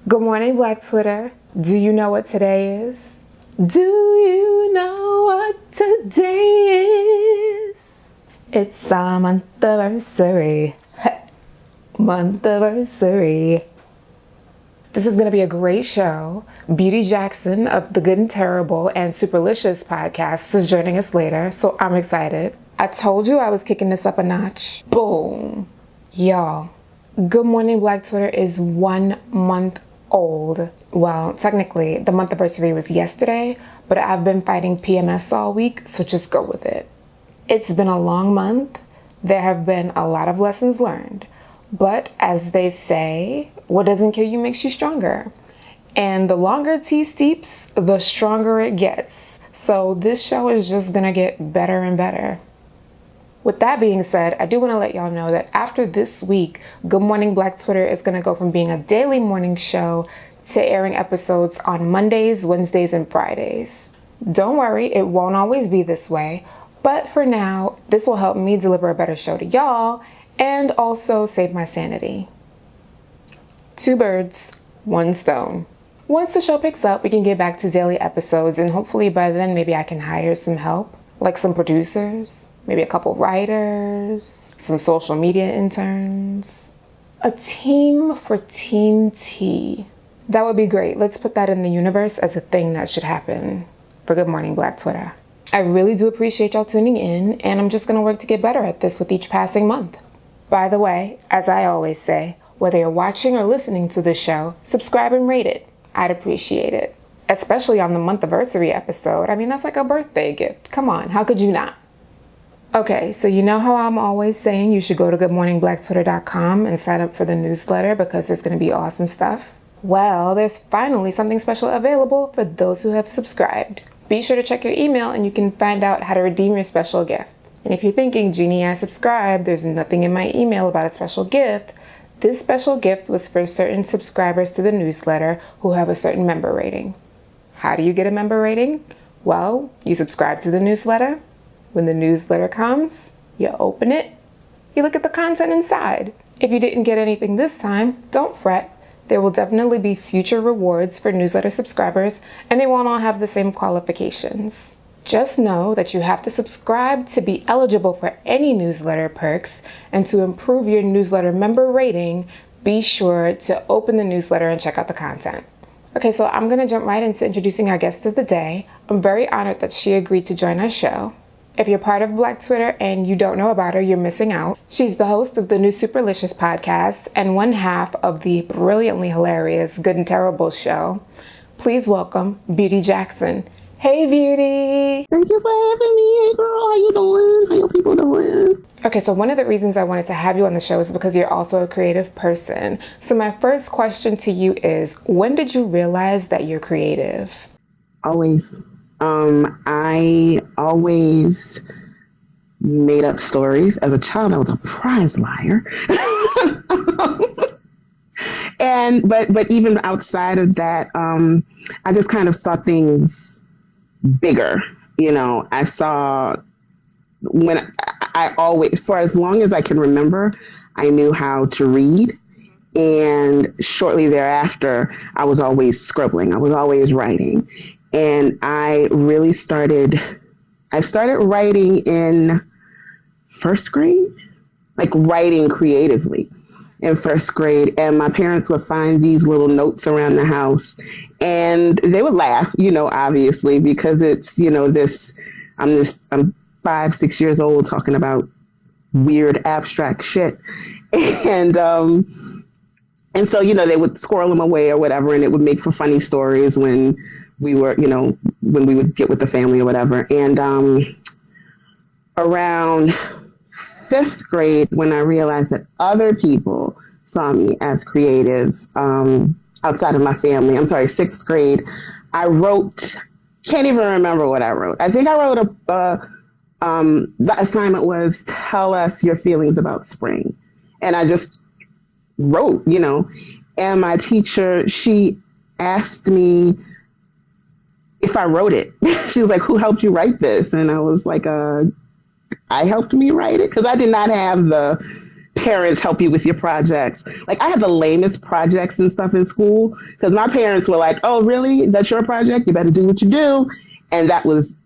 Good morning, Black Twitter. Do you know what today is? Do you know what today is? It's our month-a-versary. Month-a-versary. This is going to be a great show. Beauty Jackson of the Good and Terrible and Superlicious podcast is joining us later, so I'm excited. I told you I was kicking this up a notch. Boom. Y'all, Good Morning Black Twitter is 1 month old. Well, technically, the month-a-versary was yesterday, but I've been fighting PMS all week, so just go with it. It's been a long month. There have been a lot of lessons learned. But as they say, what doesn't kill you makes you stronger. And the longer tea steeps, the stronger it gets. So this show is just gonna get better and better. With that being said, I do want to let y'all know that after this week, Good Morning Black Twitter is going to go from being a daily morning show to airing episodes on Mondays, Wednesdays, and Fridays. Don't worry, it won't always be this way, but for now, this will help me deliver a better show to y'all and also save my sanity. 2 birds, 1 stone. Once the show picks up, we can get back to daily episodes, and hopefully by then maybe I can hire some help, like some producers. Maybe a couple writers, some social media interns, a team for Team T. That would be great. Let's put that in the universe as a thing that should happen for Good Morning Black Twitter. I really do appreciate y'all tuning in, and I'm just gonna work to get better at this with each passing month. By the way, as I always say, whether you're watching or listening to this show, subscribe and rate it. I'd appreciate it. Especially on the month-a-versary episode. I mean, that's like a birthday gift. Come on, how could you not? Okay, so you know how I'm always saying you should go to goodmorningblacktwitter.com and sign up for the newsletter because there's going to be awesome stuff? Well, there's finally something special available for those who have subscribed. Be sure to check your email and you can find out how to redeem your special gift. And if you're thinking, Jeannie, I subscribed, there's nothing in my email about a special gift, this special gift was for certain subscribers to the newsletter who have a certain member rating. How do you get a member rating? Well, you subscribe to the newsletter. When the newsletter comes, you open it, you look at the content inside. If you didn't get anything this time, don't fret. There will definitely be future rewards for newsletter subscribers, and they won't all have the same qualifications. Just know that you have to subscribe to be eligible for any newsletter perks, and to improve your newsletter member rating, be sure to open the newsletter and check out the content. Okay, so I'm gonna jump right into introducing our guest of the day. I'm very honored that she agreed to join our show. If you're part of Black Twitter and you don't know about her, you're missing out. She's the host of the new Superlicious podcast and one half of the brilliantly hilarious Good and Terrible show. Please welcome Beauty Jackson. Hey, Beauty. Thank you for having me. Hey, girl. How you doing? How your people doing? Okay, so one of the reasons I wanted to have you on the show is because you're also a creative person. So my first question to you is, when did you realize that you're creative? Always. I always made up stories. As a child, I was a prize liar. But even outside of that, I just kind of saw things bigger. You know, I saw when I always, for as long as I can remember, I knew how to read. And shortly thereafter, I was always scribbling. I was always writing. And I started writing in first grade, like writing creatively in first grade. And my parents would find these little notes around the house and they would laugh, obviously, because it's, I'm 5, 6 years old talking about weird abstract shit. And so, they would squirrel them away or whatever. And it would make for funny stories when we were, when we would get with the family or whatever. And around 5th grade, when I realized that other people saw me as creative outside of my family, 6th grade, I wrote, can't even remember what I wrote. I think I wrote the assignment was tell us your feelings about spring. And I just wrote, and my teacher, she asked me if I wrote it. She was like, who helped you write this? And I was like, I helped me write it, because I did not have the parents help you with your projects. Like I had the lamest projects and stuff in school because my parents were like, "Oh, really? That's your project? You better do what you do," and that was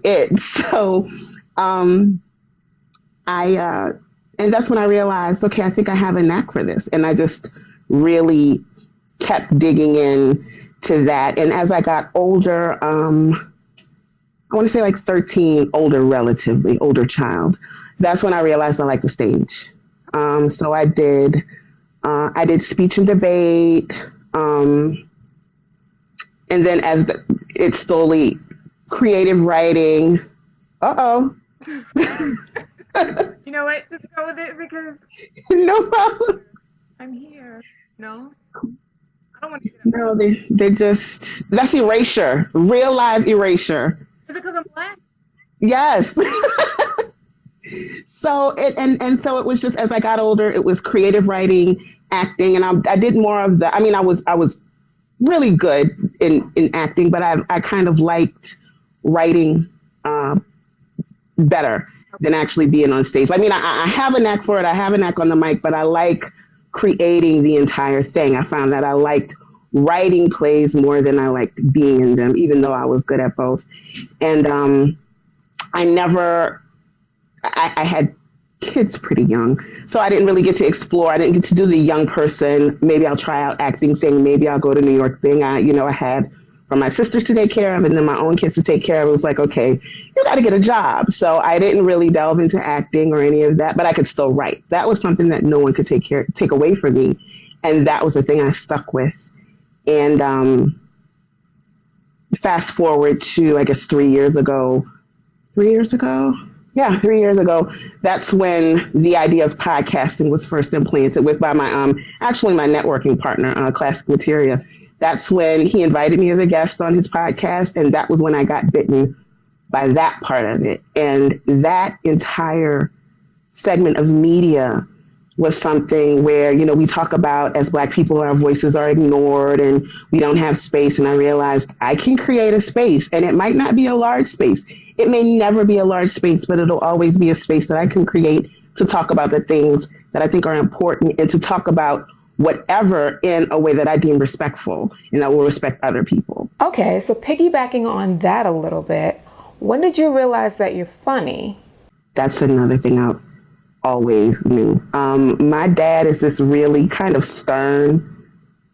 it. So, I and that's when I realized, okay, I think I have a knack for this, and I just really kept digging in to that. And as I got older, I want to say like 13, older, relatively older child. That's when I realized I liked the stage. So I did speech and debate. And then it slowly, creative writing. Uh-oh. You know what? Just go with it because No problem. I'm here. No? I don't want to get up. No, that's erasure. Real live erasure. Is it because I'm black? Yes. So so it was just as I got older, it was creative writing, acting, and I did more of the. I mean, I was really good in acting, but I kind of liked writing better than actually being on stage. I mean, I have a knack for it. I have a knack on the mic, but I like creating the entire thing. I found that I liked writing plays more than I liked being in them, even though I was good at both. And I had kids pretty young, so I didn't really get to explore. I didn't get to do the young person. Maybe I'll try out acting thing. Maybe I'll go to New York thing. I had for my sisters to take care of and then my own kids to take care of. It was like, okay, you got to get a job. So I didn't really delve into acting or any of that, but I could still write. That was something that no one could take away from me. And that was the thing I stuck with. And fast forward to, I guess, 3 years ago. 3 years ago? Yeah, 3 years ago. That's when the idea of podcasting was first implanted by my networking partner, Classic Materia. That's when he invited me as a guest on his podcast, and that was when I got bitten by that part of it. And that entire segment of media was something where, we talk about as Black people, our voices are ignored and we don't have space. And I realized I can create a space, and it might not be a large space. It may never be a large space, but it'll always be a space that I can create to talk about the things that I think are important and to talk about whatever in a way that I deem respectful and that will respect other people. Okay, so piggybacking on that a little bit, when did you realize that you're funny? That's another thing I always knew. My dad is this really kind of stern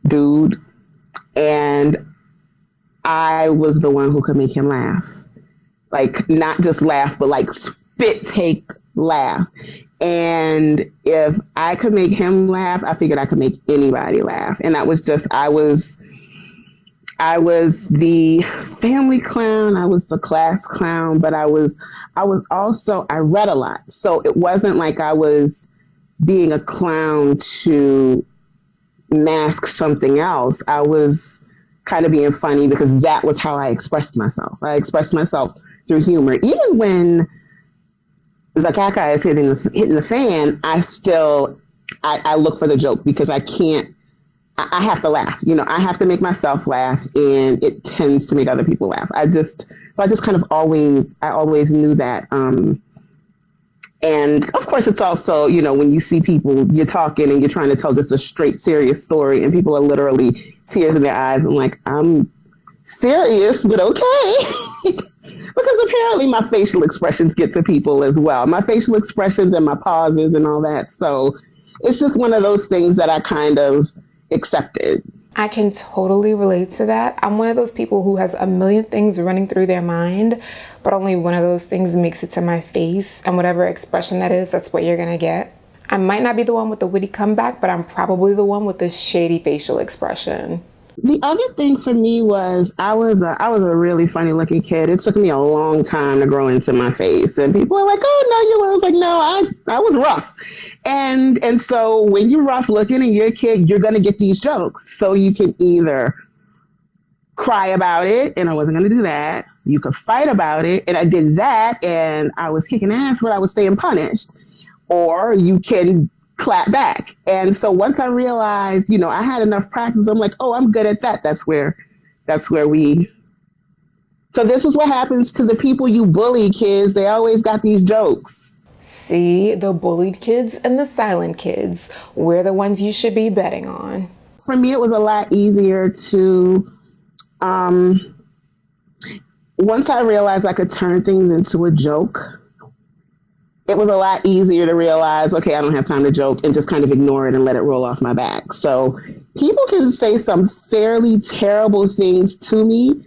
dude, and I was the one who could make him laugh. Like, not just laugh, but like spit take laugh. And if I could make him laugh, I figured I could make anybody laugh. And that was just, I was the family clown. I was the class clown, but I was also, I read a lot. So it wasn't like I was being a clown to mask something else. I was kind of being funny because that was how I expressed myself. I expressed myself through humor. Even when the caca is hitting the fan, I look for the joke because I have to laugh. I have to make myself laugh, and it tends to make other people laugh. I just kind of always knew that. And of course, it's also, when you see people, you're talking and you're trying to tell just a straight, serious story, and people are literally tears in their eyes. I'm like, I'm serious, but okay. Because apparently my facial expressions get to people as well. My facial expressions and my pauses and all that. So it's just one of those things that I kind of accepted. I can totally relate to that. I'm one of those people who has a million things running through their mind, but only one of those things makes it to my face. And whatever expression that is, that's what you're going to get. I might not be the one with the witty comeback, but I'm probably the one with the shady facial expression. The other thing for me was I was a really funny looking kid. It took me a long time to grow into my face, and people are like, "Oh no, you were." I was like, "No, I was rough," and so when you're rough looking and you're a kid, you're gonna get these jokes. So you can either cry about it, and I wasn't gonna do that. You could fight about it, and I did that, and I was kicking ass, but I was staying punished. Or you can clap back. And so once I realized, I had enough practice, I'm like, oh, I'm good at that. So this is what happens to the people you bully, kids. They always got these jokes. See, the bullied kids and the silent kids. We're the ones you should be betting on. For me, it was a lot easier to, once I realized I could turn things into a joke, it was a lot easier to realize, okay, I don't have time to joke and just kind of ignore it and let it roll off my back. So people can say some fairly terrible things to me.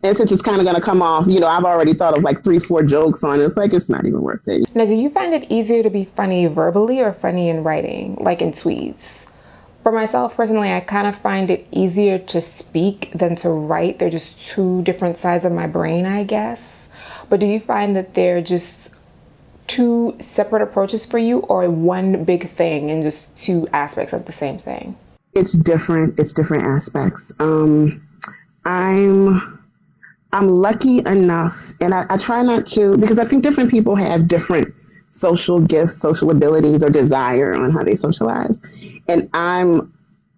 And since it's kind of going to come off, I've already thought of like 3-4 jokes on it. It's like, it's not even worth it. Now, do you find it easier to be funny verbally or funny in writing, like in tweets? For myself personally, I kind of find it easier to speak than to write. They're just two different sides of my brain, I guess. But do you find that they're just two separate approaches for you, or one big thing and just two aspects of the same thing? It's different. It's different aspects. I'm lucky enough, and I try not to, because I think different people have different social gifts, social abilities, or desire on how they socialize. And I'm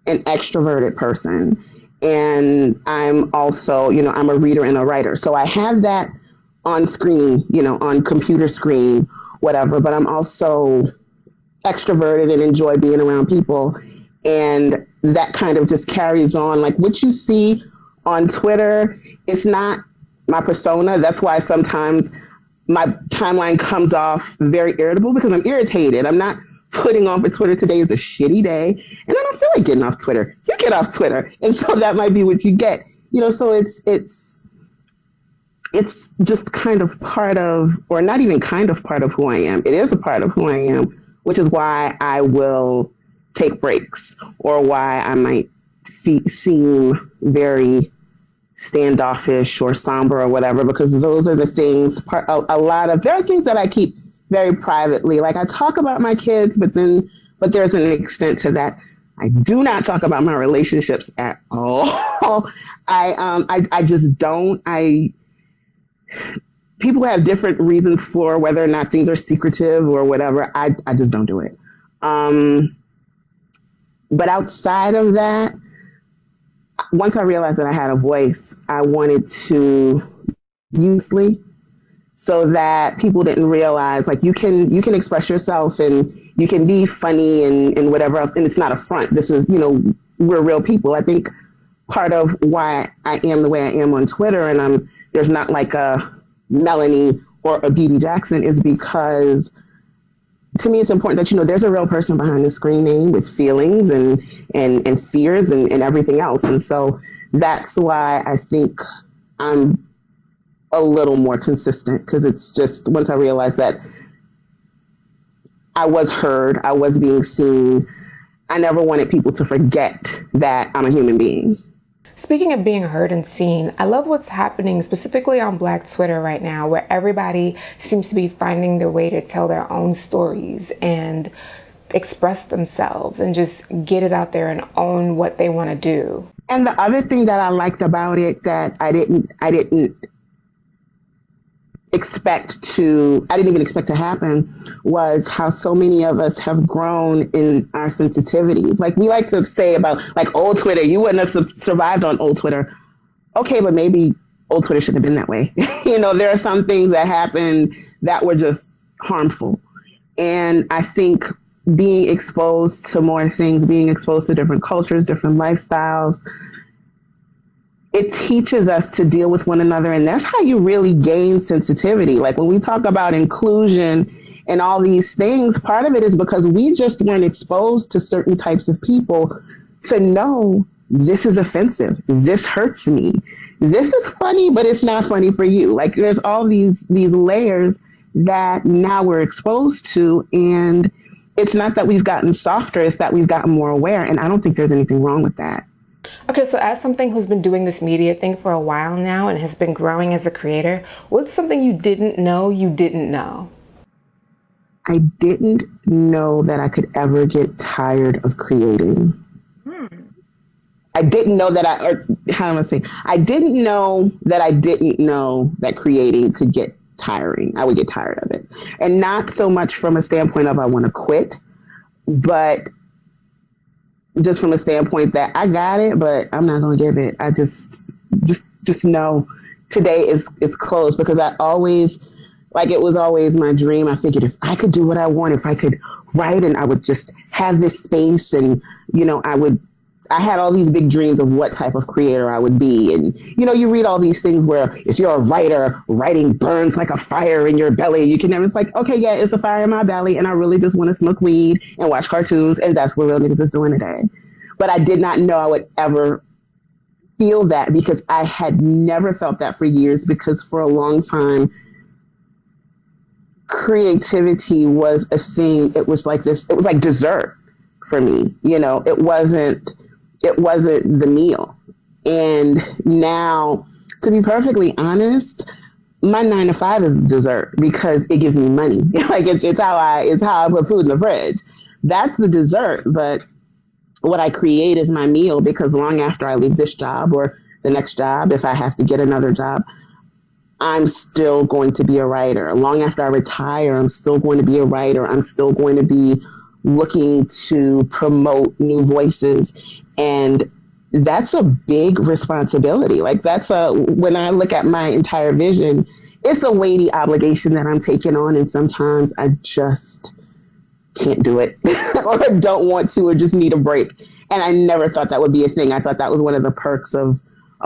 an extroverted person. And I'm also, I'm a reader and a writer. So I have that on screen, on computer screen, whatever. But I'm also extroverted and enjoy being around people. And that kind of just carries on. Like what you see on Twitter, it's not my persona. That's why sometimes my timeline comes off very irritable, because I'm irritated. I'm not putting on for Twitter. Today is a shitty day and I don't feel like getting off Twitter. You get off Twitter. And so that might be what you get, so it's just kind of part of, or not even kind of part of who I am. It is a part of who I am, which is why I will take breaks, or why I might seem very standoffish or somber or whatever, because those are the things, there are things that I keep very privately. Like I talk about my kids, but there's an extent to that. I do not talk about my relationships at all. I just don't. People have different reasons for whether or not things are secretive or whatever. I just don't do it. But outside of that, once I realized that I had a voice, I wanted to usely, so that people didn't realize, like, you can express yourself and you can be funny and whatever else, and it's not a front. This is, we're real people. I think part of why I am the way I am on Twitter, and there's not like a Melanie or a Beauty Jackson, is because to me, it's important that, there's a real person behind the screen name with feelings and fears and everything else. And so that's why I think I'm a little more consistent, because it's just, once I realized that I was heard, I was being seen, I never wanted people to forget that I'm a human being. Speaking of being heard and seen, I love what's happening specifically on Black Twitter right now, where everybody seems to be finding their way to tell their own stories and express themselves and just get it out there and own what they want to do. And the other thing that I liked about it that I didn't even expect to happen, was how so many of us have grown in our sensitivities. Like we like to say about like old Twitter, you wouldn't have survived on old Twitter. Okay, but maybe old Twitter shouldn't have been that way. There are some things that happened that were just harmful. And I think being exposed to more things, being exposed to different cultures, different lifestyles, it teaches us to deal with one another. And that's how you really gain sensitivity. Like when we talk about inclusion and all these things, part of it is because we just weren't exposed to certain types of people to know this is offensive. This hurts me. This is funny, but it's not funny for you. Like there's all these layers that now we're exposed to. And it's not that we've gotten softer, it's that we've gotten more aware. And I don't think there's anything wrong with that. Okay, so as something who's been doing this media thing for a while now and has been growing as a creator, what's something you didn't know you didn't know? I didn't know that I could ever get tired of creating. I didn't know that I didn't know that I didn't know that creating could get tiring. I would get tired of it. And not so much from a standpoint of I want to quit, but just from a standpoint that I got it, but I'm not going to give it. I just know today is closed, because I always, Like it was always my dream. I figured if I could do what I want, if I could write and I would just have this space and, I had all these big dreams of what type of creator I would be. And, you read all these things where if you're a writer, writing burns like a fire in your belly. You can never, it's like, okay, yeah, it's a fire in my belly. And I really just want to smoke weed and watch cartoons. And that's what real niggas is doing today. But I did not know I would ever feel that because I had never felt that for years because for a long time, creativity was a thing. It was like this, it was like dessert for me. It wasn't the meal. And now, to be perfectly honest, my 9 to 5 is dessert because it gives me money. Like it's how I put food in the fridge. That's the dessert, but what I create is my meal because long after I leave this job or the next job, if I have to get another job, I'm still going to be a writer. Long after I retire, I'm still going to be a writer. I'm still going to be looking to promote new voices. And that's a big responsibility. Like when I look at my entire vision, it's a weighty obligation that I'm taking on. And sometimes I just can't do it or don't want to or just need a break. And I never thought that would be a thing. I thought that was one of the perks of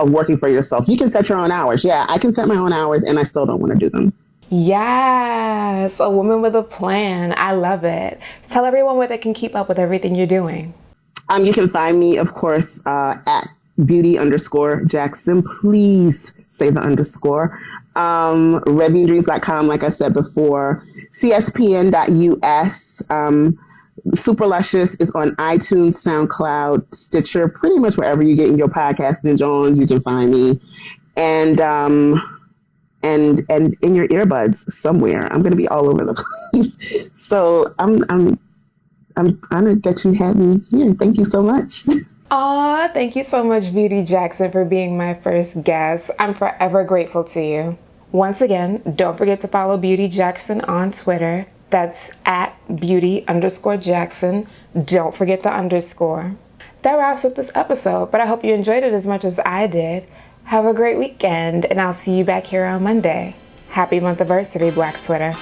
working for yourself. You can set your own hours. Yeah, I can set my own hours and I still don't want to do them. Yes, a woman with a plan. I love it. Tell everyone where they can keep up with everything you're doing. You can find me, of course, at beauty_Jackson. Please say the underscore. redbeandreams.com, like I said before. CSPN.us. Superlicious is on iTunes, SoundCloud, Stitcher, pretty much wherever you get in your podcasting Jones, you can find me. And in your earbuds somewhere. I'm gonna be all over the place. So I'm honored that you had me here. Thank you so much. Aw, thank you so much, Beauty Jackson, for being my first guest. I'm forever grateful to you. Once again, don't forget to follow Beauty Jackson on Twitter. That's at beauty_Jackson. Don't forget the underscore. That wraps up this episode, but I hope you enjoyed it as much as I did. Have a great weekend, and I'll see you back here on Monday. Happy Month-a-versary, Black Twitter.